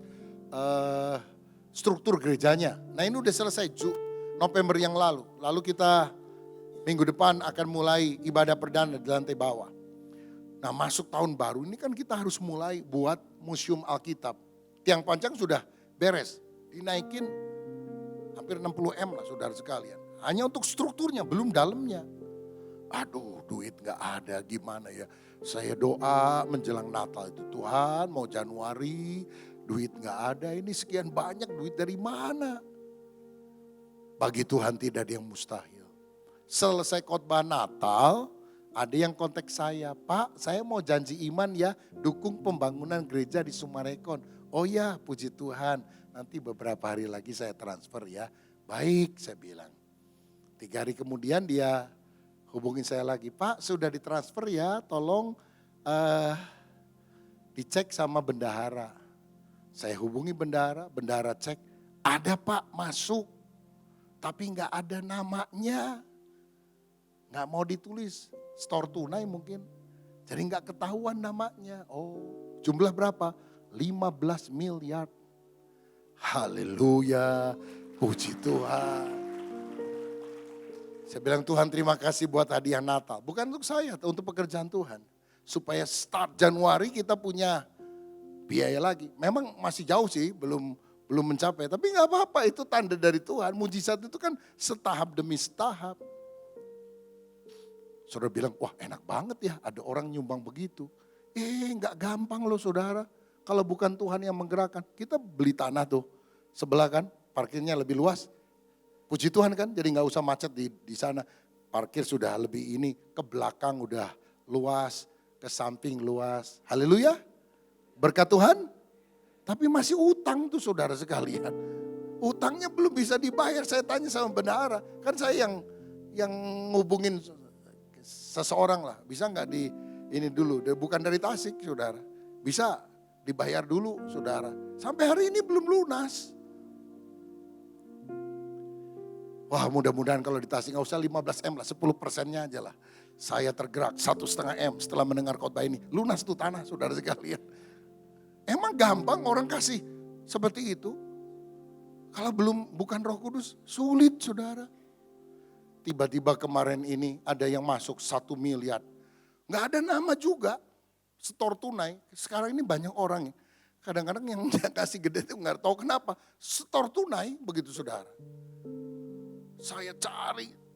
struktur gerejanya. Nah ini udah selesai November yang lalu. Lalu kita minggu depan akan mulai ibadah perdana di lantai bawah. Nah masuk tahun baru ini kan kita harus mulai buat museum Alkitab. Tiang pancang sudah beres, dinaikin hampir 60 M lah saudara sekalian. Hanya untuk strukturnya, belum dalamnya. Aduh duit gak ada gimana ya. Saya doa menjelang Natal itu Tuhan mau Januari duit gak ada. Ini sekian banyak duit dari mana? Bagi Tuhan tidak ada yang mustahil. Selesai khotbah Natal ada yang kontak saya. Pak saya mau janji iman ya dukung pembangunan gereja di Sumarekon. Oh ya puji Tuhan nanti beberapa hari lagi saya transfer ya. Baik saya bilang. 3 hari kemudian dia hubungin saya lagi, Pak sudah ditransfer ya, tolong dicek sama bendahara. Saya hubungi bendahara cek, ada Pak masuk, tapi nggak ada namanya. Nggak mau ditulis, store tunai mungkin. Jadi nggak ketahuan namanya. Oh jumlah berapa? 15 miliar. Haleluya, puji Tuhan. Saya bilang Tuhan terima kasih buat hadiah Natal. Bukan untuk saya, untuk pekerjaan Tuhan. Supaya start Januari kita punya biaya lagi. Memang masih jauh sih, belum mencapai. Tapi gak apa-apa, itu tanda dari Tuhan. Mujizat itu kan setahap demi setahap. Saudara bilang, wah enak banget ya ada orang nyumbang begitu. Gak gampang loh saudara. Kalau bukan Tuhan yang menggerakkan. Kita beli tanah tuh, sebelah kan, parkirnya lebih luas. Puji Tuhan kan, jadi gak usah macet di sana. Parkir sudah lebih ini, ke belakang udah luas, ke samping luas. Haleluya, berkat Tuhan. Tapi masih utang tuh saudara sekalian. Utangnya belum bisa dibayar. Saya tanya sama bendahara. Kan saya yang ngubungin seseorang lah. Bisa nggak di ini dulu. Bukan dari Tasik saudara. Bisa dibayar dulu saudara. Sampai hari ini belum lunas. Wah mudah-mudahan kalau di Tasik nggak usah 15M lah. 10%-nya aja lah. Saya tergerak 1,5M setelah mendengar khotbah ini. Lunas tuh tanah saudara sekalian. Emang gampang orang kasih seperti itu? Kalau bukan Roh Kudus, sulit saudara. Tiba-tiba kemarin ini ada yang masuk 1 miliar. Nggak ada nama juga, setor tunai. Sekarang ini banyak orang, kadang-kadang yang kasih gede itu nggak tahu kenapa. Setor tunai begitu saudara. Saya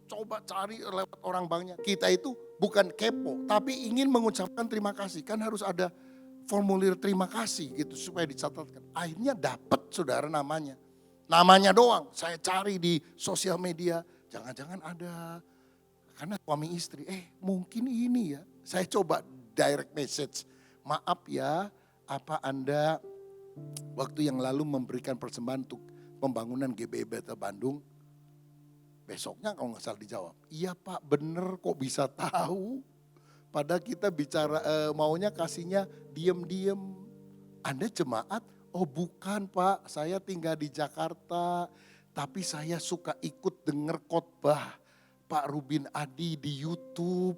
coba cari lewat orang banknya. Kita itu bukan kepo, tapi ingin mengucapkan terima kasih. Kan harus ada formulir terima kasih gitu supaya dicatatkan. Akhirnya dapat saudara namanya. Namanya doang saya cari di sosial media. Jangan-jangan ada. Karena suami istri, mungkin ini ya. Saya coba direct message. Maaf ya, apa Anda waktu yang lalu memberikan persembahan untuk pembangunan GBI Beta Bandung? Besoknya kalau nggak salah dijawab. Iya Pak, bener kok bisa tahu. Padahal kita bicara maunya kasihnya diem-diem. Anda jemaat? Oh bukan Pak, saya tinggal di Jakarta. Tapi saya suka ikut denger khotbah Pak Rubin Adi di YouTube.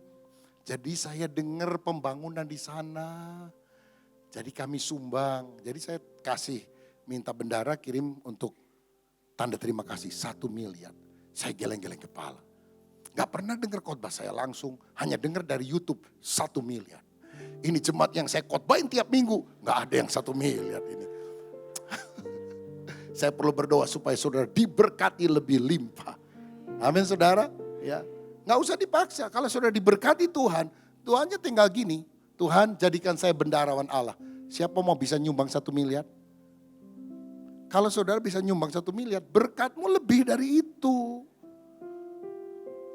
Jadi saya dengar pembangunan di sana. Jadi kami sumbang. Jadi saya minta bendara kirim untuk tanda terima kasih 1 miliar. Saya geleng-geleng kepala. Gak pernah dengar khotbah saya langsung, hanya dengar dari YouTube 1 miliar. Ini jemaat yang saya khotbahin tiap minggu, gak ada yang 1 miliar ini. Saya perlu berdoa supaya saudara diberkati lebih limpah. Amin saudara. Ya, gak usah dipaksa, kalau saudara diberkati Tuhan, Tuhannya tinggal gini. Tuhan jadikan saya bendaharawan Allah. Siapa mau bisa nyumbang 1 miliar? Kalau saudara bisa nyumbang 1 miliar, berkatmu lebih dari itu.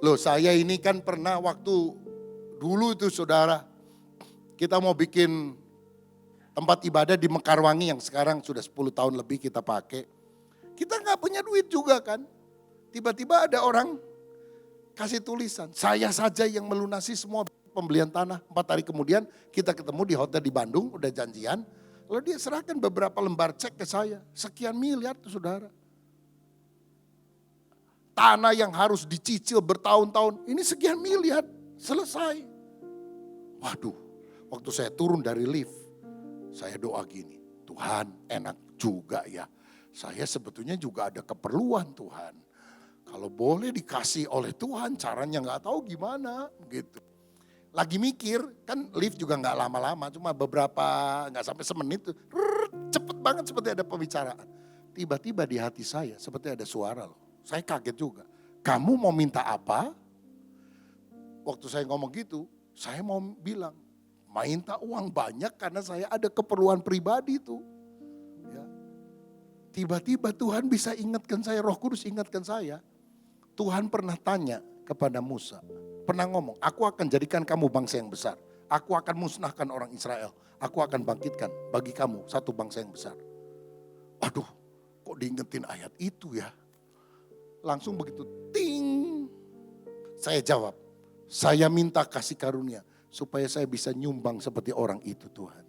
Loh saya ini kan pernah waktu dulu itu saudara, kita mau bikin tempat ibadah di Mekarwangi yang sekarang sudah 10 tahun lebih kita pakai. Kita gak punya duit juga kan. Tiba-tiba ada orang kasih tulisan, saya saja yang melunasi semua pembelian tanah. 4 hari kemudian kita ketemu di hotel di Bandung, udah janjian. Lalu dia serahkan beberapa lembar cek ke saya, sekian miliar tuh saudara. Tanah yang harus dicicil bertahun-tahun, ini sekian miliar, selesai. Waduh, waktu saya turun dari lift, saya doa gini, Tuhan enak juga ya. Saya sebetulnya juga ada keperluan Tuhan. Kalau boleh dikasih oleh Tuhan, caranya gak tahu gimana gitu. Lagi mikir, kan lift juga gak lama-lama, cuma beberapa, gak sampai semenit tuh. Cepet banget seperti ada pembicaraan. Tiba-tiba di hati saya seperti ada suara loh. Saya kaget juga. Kamu mau minta apa? Waktu saya ngomong gitu, saya mau bilang, minta uang banyak karena saya ada keperluan pribadi tuh. Ya. Tiba-tiba Tuhan bisa ingatkan saya, Roh Kudus ingatkan saya. Tuhan pernah tanya kepada Musa, pernah ngomong, aku akan jadikan kamu bangsa yang besar. Aku akan musnahkan orang Israel. Aku akan bangkitkan bagi kamu satu bangsa yang besar. Aduh, kok diingetin ayat itu ya? Langsung begitu, ting. Saya jawab, saya minta kasih karunia supaya saya bisa nyumbang seperti orang itu Tuhan.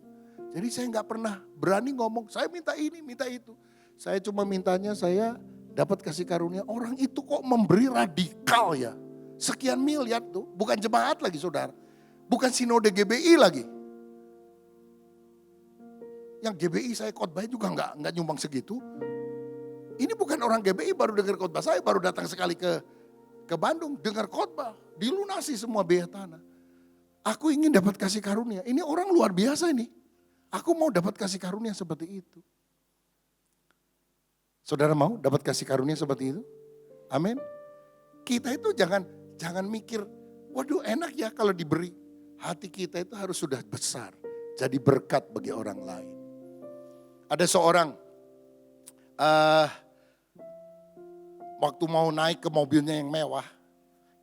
Jadi saya gak pernah berani ngomong, saya minta ini, minta itu. Saya cuma mintanya saya dapat kasih karunia. Orang itu kok memberi radikal ya. Sekian miliar tuh, bukan jemaat lagi saudara. Bukan sinode GBI lagi. Yang GBI saya khotbahnya juga gak nyumbang segitu. Ini bukan orang GBI baru dengar khotbah saya, baru datang sekali ke Bandung, dengar khotbah, dilunasi semua biaya tanah. Aku ingin dapat kasih karunia, ini orang luar biasa ini. Aku mau dapat kasih karunia seperti itu. Saudara mau dapat kasih karunia seperti itu? Amin. Kita itu jangan mikir, waduh enak ya kalau diberi. Hati kita itu harus sudah besar, jadi berkat bagi orang lain. Ada seorang, waktu mau naik ke mobilnya yang mewah,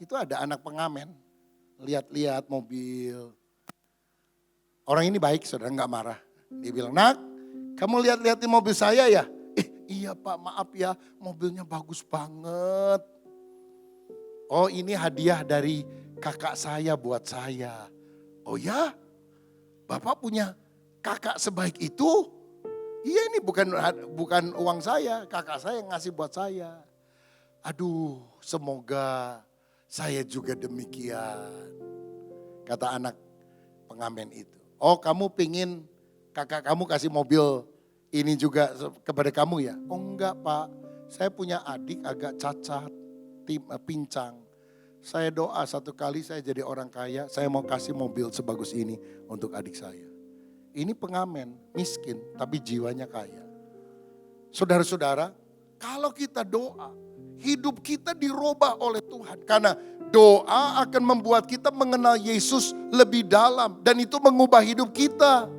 itu ada anak pengamen, lihat-lihat mobil. Orang ini baik, saudara nggak marah. Dia bilang, nak, kamu lihat-lihat di mobil saya ya? Iya Pak, maaf ya, mobilnya bagus banget. Oh ini hadiah dari kakak saya buat saya. Oh ya? Bapak punya kakak sebaik itu? Iya ini bukan uang saya, kakak saya yang ngasih buat saya. Aduh, semoga saya juga demikian. Kata anak pengamen itu. Oh kamu pingin kakak kamu kasih mobil ini juga kepada kamu ya? Oh enggak Pak, saya punya adik agak cacat, pincang. Saya doa satu kali saya jadi orang kaya, saya mau kasih mobil sebagus ini untuk adik saya. Ini pengamen, miskin tapi jiwanya kaya. Saudara-saudara, kalau kita doa, hidup kita dirubah oleh Tuhan. Karena doa akan membuat kita mengenal Yesus lebih dalam. Dan itu mengubah hidup kita.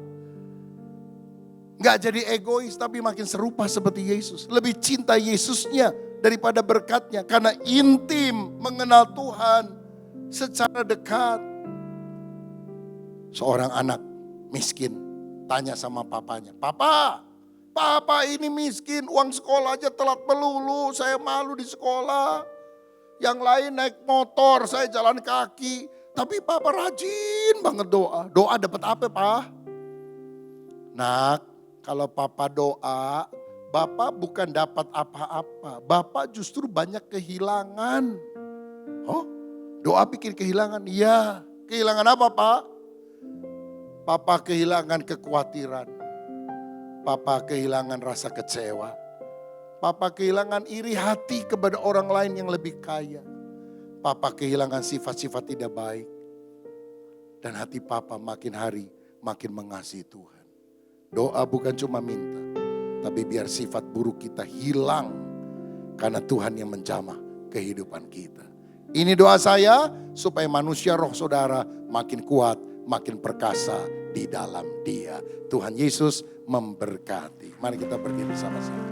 Gak jadi egois tapi makin serupa seperti Yesus. Lebih cinta Yesusnya daripada berkatnya. Karena intim mengenal Tuhan secara dekat. Seorang anak miskin tanya sama papanya. Papa ini miskin, uang sekolah aja telat melulu, saya malu di sekolah. Yang lain naik motor, saya jalan kaki. Tapi Papa rajin banget doa. Doa dapat apa Pak? Nak, kalau Papa doa, Bapak bukan dapat apa-apa. Bapak justru banyak kehilangan. Oh, doa bikin kehilangan? Iya. Kehilangan apa Pak? Papa kehilangan kekhawatiran. Papa kehilangan rasa kecewa. Papa kehilangan iri hati kepada orang lain yang lebih kaya. Papa kehilangan sifat-sifat tidak baik. Dan hati Papa makin hari makin mengasihi Tuhan. Doa bukan cuma minta. Tapi biar sifat buruk kita hilang. Karena Tuhan yang menjamah kehidupan kita. Ini doa saya supaya manusia roh saudara makin kuat, makin perkasa di dalam Dia. Tuhan Yesus memberkati. Mari kita berdiri sama-sama.